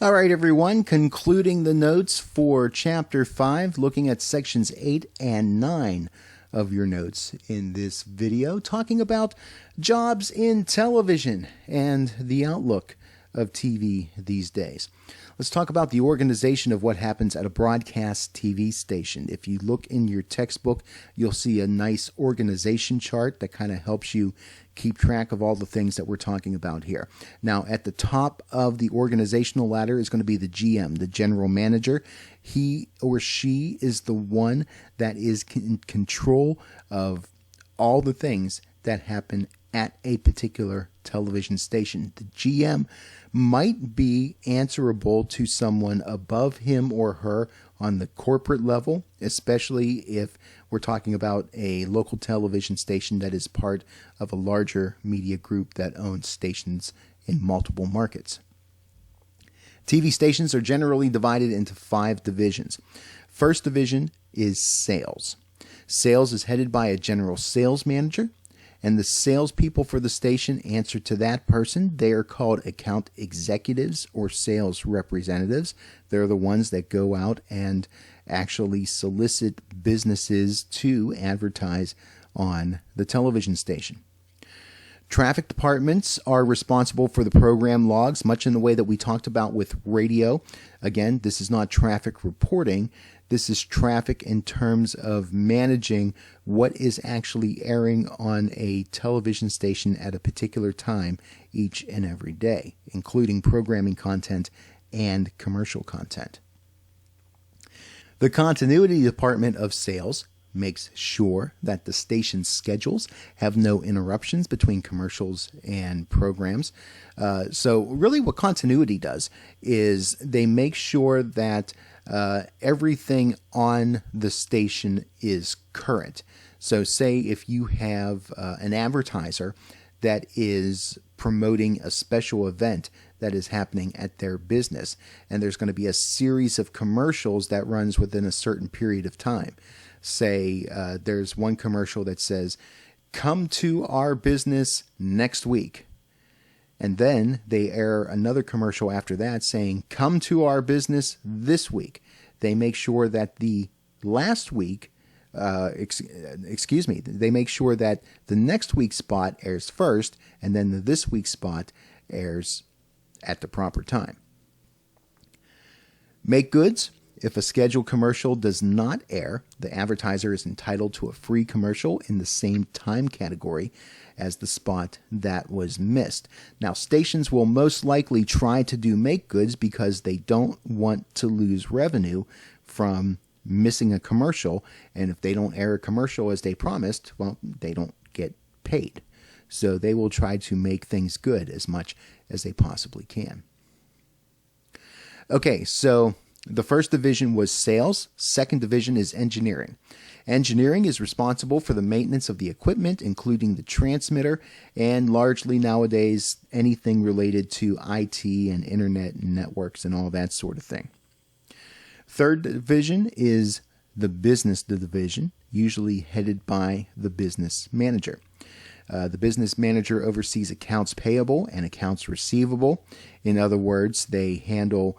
All right, everyone, concluding the notes for Chapter 5, looking at Sections 8 and 9 of your notes in this video, talking about jobs in television and the outlook of TV these days. Let's talk about the organization of what happens at a broadcast TV station. If you look in your textbook, you'll see a nice organization chart that kind of helps you keep track of all the things that we're talking about here. Now, at the top of the organizational ladder is going to be the GM, the general manager. He or she is the one that is in control of all the things that happen at a particular television station. The GM might be answerable to someone above him or her on the corporate level, especially if we're talking about a local television station that is part of a larger media group that owns stations in multiple markets. TV stations are generally divided into 5 divisions. First division is sales. Sales is headed by a general sales manager, and the salespeople for the station answer to that person. They are called account executives or sales representatives. They're the ones that go out and actually solicit businesses to advertise on the television station. Traffic departments are responsible for the program logs, much in the way that we talked about with radio. Again, this is not traffic reporting. This is traffic in terms of managing what is actually airing on a television station at a particular time each and every day, including programming content and commercial content. The continuity department of sales makes sure that the station's schedules have no interruptions between commercials and programs. So really what continuity does is they make sure that everything on the station is current. So say if you have an advertiser that is promoting a special event that is happening at their business, and there's going to be a series of commercials that runs within a certain period of time. Say there's one commercial that says, "Come to our business next week." And then they air another commercial after that saying, "Come to our business this week." They make sure that the last week, they make sure that the next week's spot airs first, and then the this week's spot airs at the proper time. Make goods. If a scheduled commercial does not air, the advertiser is entitled to a free commercial in the same time category as the spot that was missed. Now, stations will most likely try to do make goods because they don't want to lose revenue from missing a commercial, and if they don't air a commercial as they promised, well, they don't get paid. So they will try to make things good as much as they possibly can. Okay, so the first division was sales. Second division is engineering. Engineering is responsible for the maintenance of the equipment, including the transmitter, and largely nowadays anything related to IT and internet and networks and all that sort of thing. Third division is the business division, usually headed by the business manager. The business manager oversees accounts payable and accounts receivable. In other words, they handle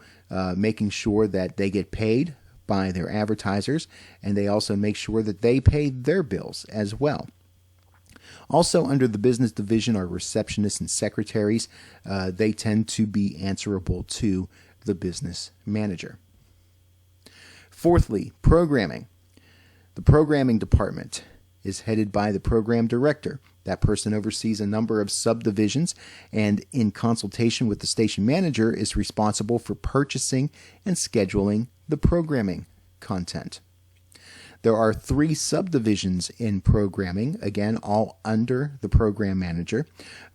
making sure that they get paid by their advertisers, and they also make sure that they pay their bills as well. Also under the business division are receptionists and secretaries. They tend to be answerable to the business manager. Fourthly, programming. The programming department is headed by the program director. That person oversees a number of subdivisions and, in consultation with the station manager, is responsible for purchasing and scheduling the programming content. There are 3 subdivisions in programming, again, all under the program manager.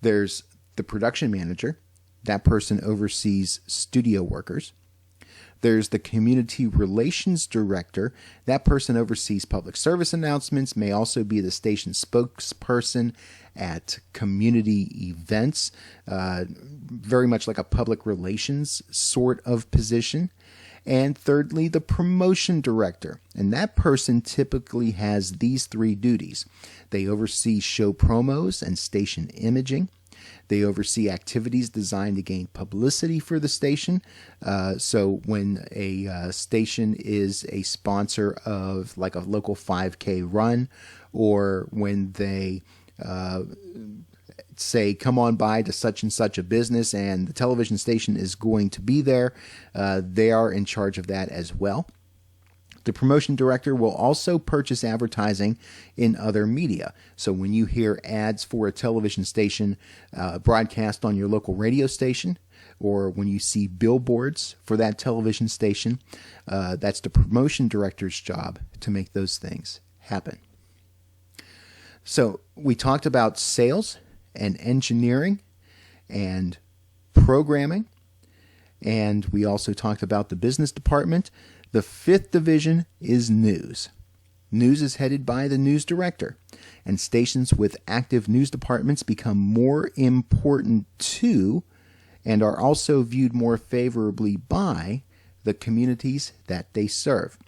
There's the production manager. That person oversees studio workers. There's the community relations director. That person oversees public service announcements, may also be the station spokesperson at community events, very much like a public relations sort of position. And thirdly, the promotion director. And that person typically has these 3 duties. They oversee show promos and station imaging. They oversee activities designed to gain publicity for the station. So when a station is a sponsor of like a local 5K run, or when they say, come on by to such and such a business and the television station is going to be there, they are in charge of that as well. The promotion director will also purchase advertising in other media. So when you hear ads for a television station broadcast on your local radio station, or when you see billboards for that television station, that's the promotion director's job to make those things happen. So we talked about sales and engineering and programming, and we also talked about the business department. The fifth division is news. News is headed by the news director, and stations with active news departments become more important to and are also viewed more favorably by the communities that they serve.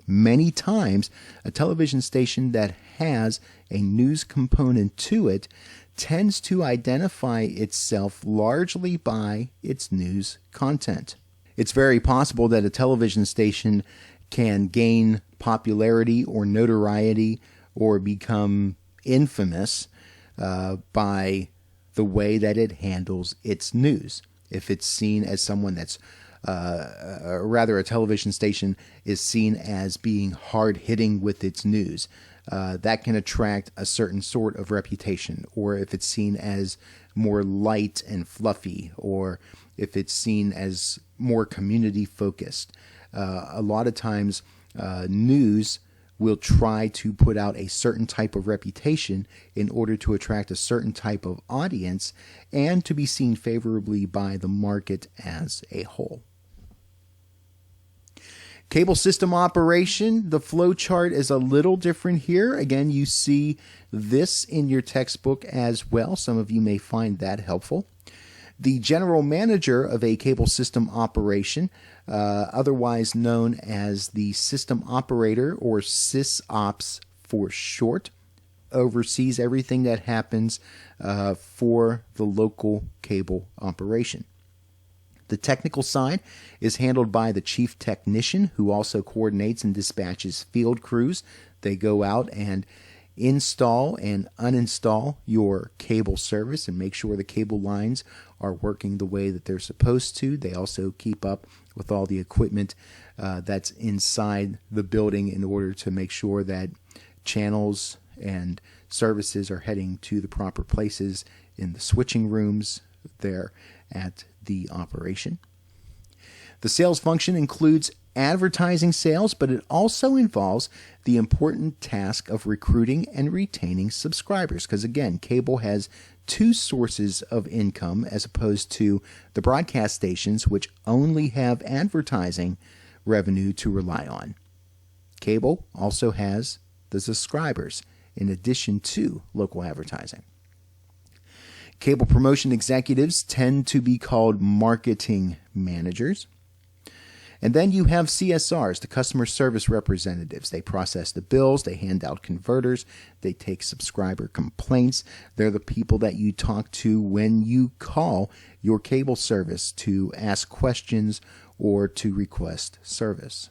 Many times, a television station that has a news component to it tends to identify itself largely by its news content. It's very possible that a television station can gain popularity or notoriety or become infamous by the way that it handles its news. If it's seen as someone that's a television station is seen as being hard-hitting with its news, that can attract a certain sort of reputation. Or if it's seen as more light and fluffy, or if it's seen as more community-focused. A lot of times, news will try to put out a certain type of reputation in order to attract a certain type of audience and to be seen favorably by the market as a whole. Cable system operation, the flow chart is a little different here. Again, you see this in your textbook as well. Some of you may find that helpful. The general manager of a cable system operation, otherwise known as the system operator or SysOps for short, oversees everything that happens for the local cable operation. The technical side is handled by the chief technician, who also coordinates and dispatches field crews. They go out and install and uninstall your cable service and make sure the cable lines are working the way that they're supposed to. They also keep up with all the equipment that's inside the building in order to make sure that channels and services are heading to the proper places in the switching rooms there at the operation. The sales function includes advertising sales, but it also involves the important task of recruiting and retaining subscribers, because again, cable has two sources of income as opposed to the broadcast stations, which only have advertising revenue to rely on. Cable also has the subscribers in addition to local advertising. Cable promotion executives tend to be called marketing managers. And then you have CSRs, the customer service representatives. They process the bills, they hand out converters, they take subscriber complaints. They're the people that you talk to when you call your cable service to ask questions or to request service.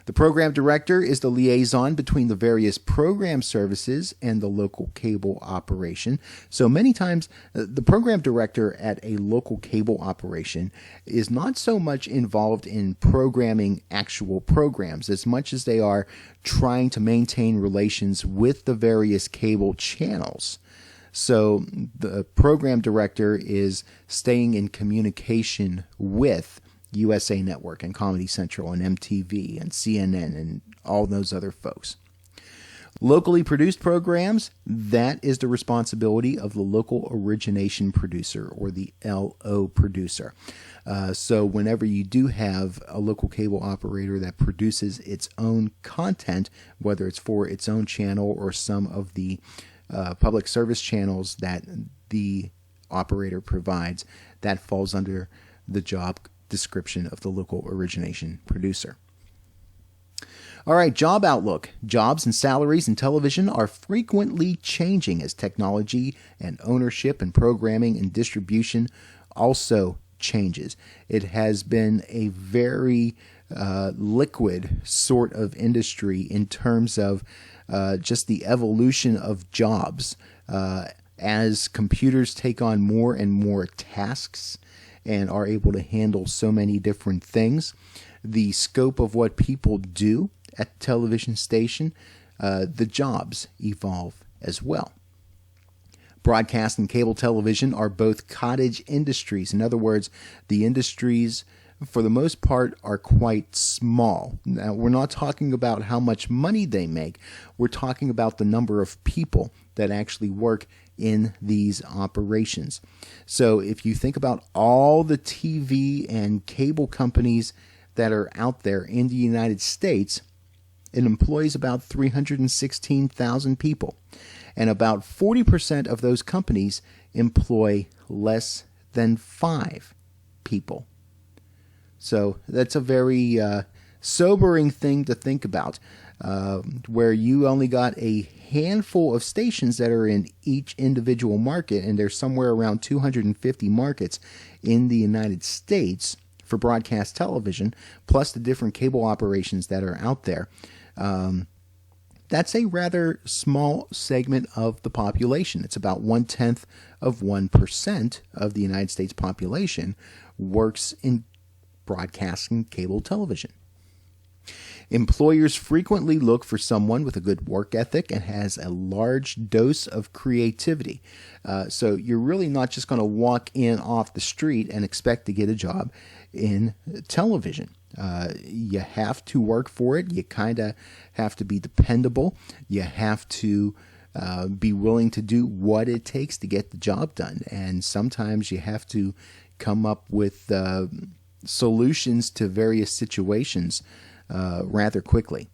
The program director is the liaison between the various program services and the local cable operation. So many times, the program director at a local cable operation is not so much involved in programming actual programs as much as they are trying to maintain relations with the various cable channels. So the program director is staying in communication with USA Network and Comedy Central and MTV and CNN and all those other folks. Locally produced programs, that is the responsibility of the local origination producer or the LO producer. So whenever you do have a local cable operator that produces its own content, whether it's for its own channel or some of the public service channels that the operator provides, that falls under the job description of the local origination producer. All right, job outlook. Jobs and salaries in television are frequently changing as technology and ownership and programming and distribution also changes. It has been a very liquid sort of industry in terms of just the evolution of jobs. As computers take on more and more tasks and are able to handle so many different things, the scope of what people do at the television station, the jobs evolve as well. Broadcast and cable television are both cottage industries. In other words, the industries, for the most part, are quite small. Now, we're not talking about how much money they make. We're talking about the number of people that actually work in these operations. So if you think about all the TV and cable companies that are out there in the United States, it employs about 316,000 people. And about 40% of those companies employ less than 5 people. So that's a very sobering thing to think about, where you only got a handful of stations that are in each individual market, and there's somewhere around 250 markets in the United States for broadcast television, plus the different cable operations that are out there. That's a rather small segment of the population. It's about 0.1% of the United States population works in broadcasting cable television. Employers frequently look for someone with a good work ethic and has a large dose of creativity. So you're really not just going to walk in off the street and expect to get a job in television. You have to work for it. You kind of have to be dependable. You have to be willing to do what it takes to get the job done. And sometimes you have to come up with solutions to various situations rather quickly.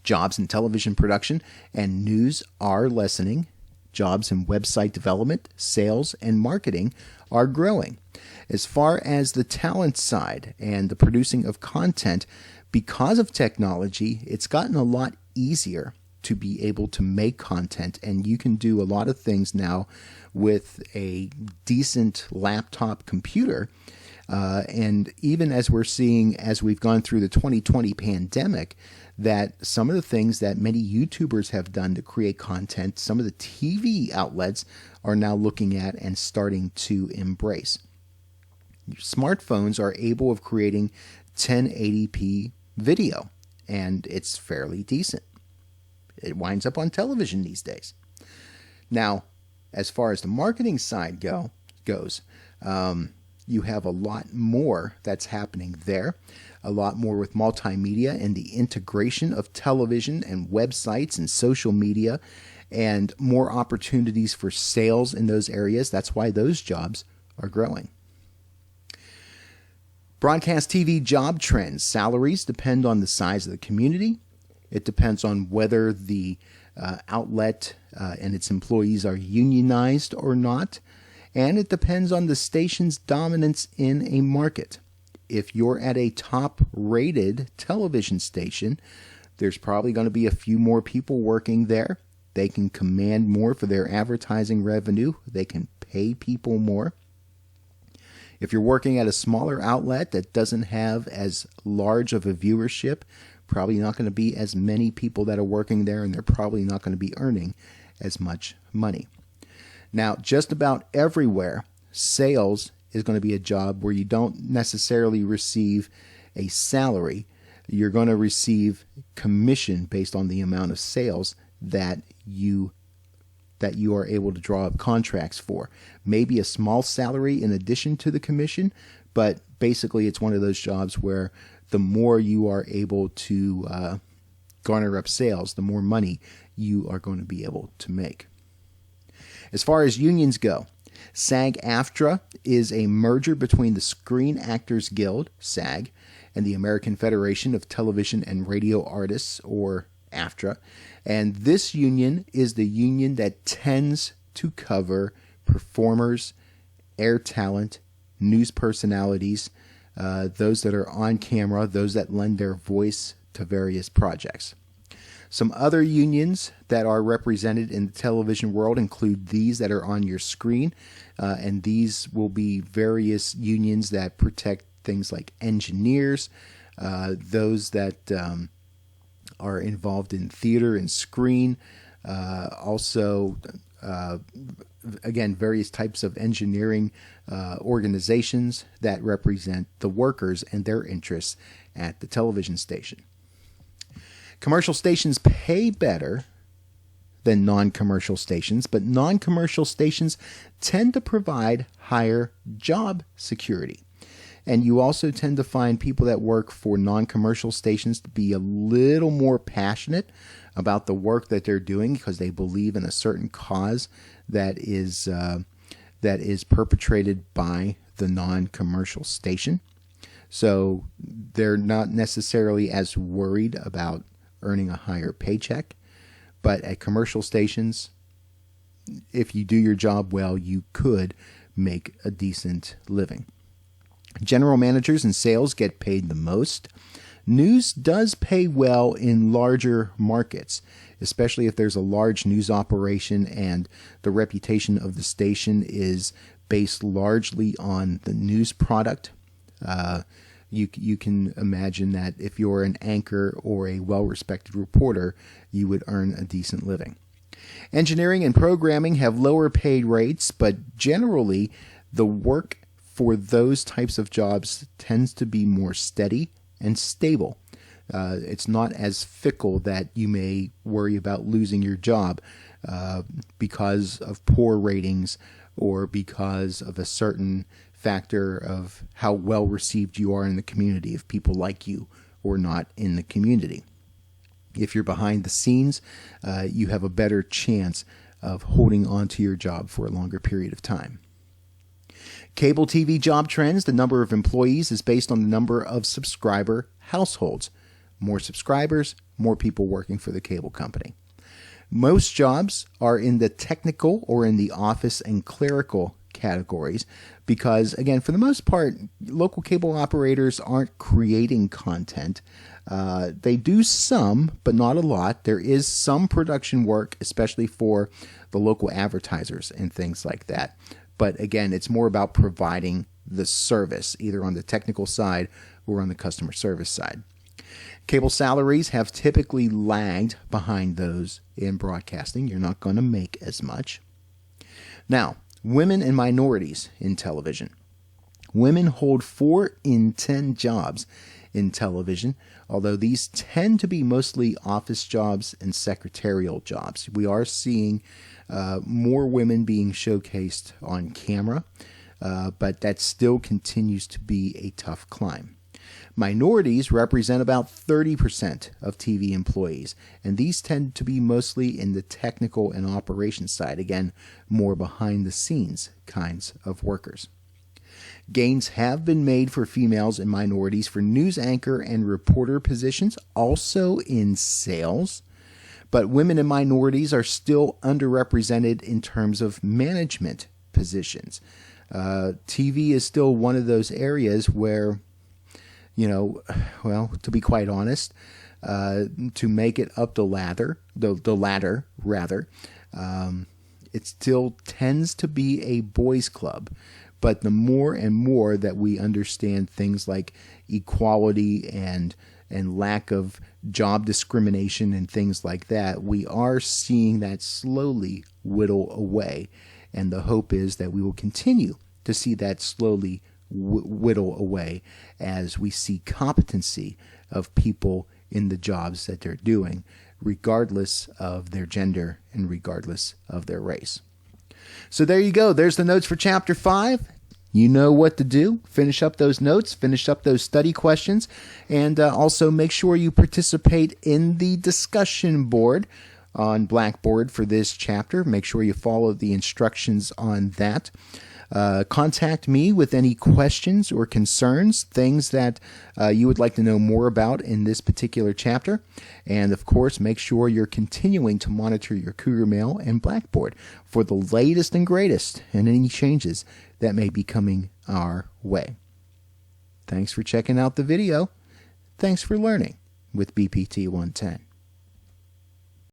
Jobs in television production and news are lessening. Jobs in website development, sales, and marketing are growing. As far as the talent side and the producing of content, because of technology, it's gotten a lot easier to be able to make content, and you can do a lot of things now with a decent laptop computer. And even as we're seeing, as we've gone through the 2020 pandemic, that some of the things that many YouTubers have done to create content, some of the TV outlets are now looking at and starting to embrace. Your smartphones are able of creating 1080p video, and it's fairly decent. It winds up on television these days. Now, as far as the marketing side goes, you have a lot more that's happening there, a lot more with multimedia and the integration of television and websites and social media, and more opportunities for sales in those areas. That's why those jobs are growing. Broadcast TV job trends. Salaries depend on the size of the community. It depends on whether the outlet and its employees are unionized or not. And it depends on the station's dominance in a market. If you're at a top-rated television station, there's probably going to be a few more people working there. They can command more for their advertising revenue. They can pay people more. If you're working at a smaller outlet that doesn't have as large of a viewership, probably not going to be as many people that are working there, and they're probably not going to be earning as much money. Now, just about everywhere, sales is going to be a job where you don't necessarily receive a salary. You're going to receive commission based on the amount of sales that you are able to draw up contracts for. Maybe a small salary in addition to the commission, but basically it's one of those jobs where the more you are able to garner up sales, the more money you are going to be able to make. As far as unions go, SAG-AFTRA is a merger between the Screen Actors Guild, SAG, and the American Federation of Television and Radio Artists, or AFTRA. And this union is the union that tends to cover performers, air talent, news personalities, those that are on camera, those that lend their voice to various projects. Some other unions that are represented in the television world include these that are on your screen, and these will be various unions that protect things like engineers, those that are involved in theater and screen, also again, various types of engineering organizations that represent the workers and their interests at the television station. Commercial stations pay better than non-commercial stations, but non-commercial stations tend to provide higher job security. And you also tend to find people that work for non-commercial stations to be a little more passionate about the work that they're doing because they believe in a certain cause that is perpetrated by the non-commercial station. So they're not necessarily as worried about earning a higher paycheck. But at commercial stations, if you do your job well, you could make a decent living. General managers and sales get paid the most. News does pay well in larger markets, especially if there's a large news operation and the reputation of the station is based largely on the news product. You can imagine that if you're an anchor or a well-respected reporter, you would earn a decent living. Engineering and programming have lower paid rates, but generally the work for those types of jobs tends to be more steady and stable. It's not as fickle that you may worry about losing your job because of poor ratings or because of a certain factor of how well received you are in the community, if people like you or not in the community. If you're behind the scenes, you have a better chance of holding on to your job for a longer period of time. Cable TV job trends, the number of employees is based on the number of subscriber households. More subscribers, more people working for the cable company. Most jobs are in the technical or in the office and clerical categories because, again, for the most part, local cable operators aren't creating content. They do some, but not a lot. There is some production work, especially for the local advertisers and things like that. But again, it's more about providing the service, either on the technical side or on the customer service side. Cable salaries have typically lagged behind those in broadcasting. You're not going to make as much. Now, women and minorities in television. Women hold 4 in 10 jobs in television, although these tend to be mostly office jobs and secretarial jobs. We are seeing more women being showcased on camera, but that still continues to be a tough climb. Minorities represent about 30% of TV employees, and these tend to be mostly in the technical and operations side, again, more behind the scenes kinds of workers. Gains have been made for females and minorities for news anchor and reporter positions, also in sales, but women and minorities are still underrepresented in terms of management positions. TV is still one of those areas where, to be quite honest, to make it up the ladder, it still tends to be a boys' club. But the more and more that we understand things like equality and lack of job discrimination and things like that, we are seeing that slowly whittle away. And the hope is that we will continue to see that slowly whittle away as we see competency of people in the jobs that they're doing, regardless of their gender and regardless of their race. So there you go. There's the notes for Chapter 5. You know what to do. Finish up those notes, finish up those study questions, and also make sure you participate in the discussion board on Blackboard for this chapter. Make sure you follow the instructions on that. Contact me with any questions or concerns, things that you would like to know more about in this particular chapter. And of course, make sure you're continuing to monitor your Cougar Mail and Blackboard for the latest and greatest and any changes that may be coming our way. Thanks for checking out the video. Thanks for learning. with BPT 110.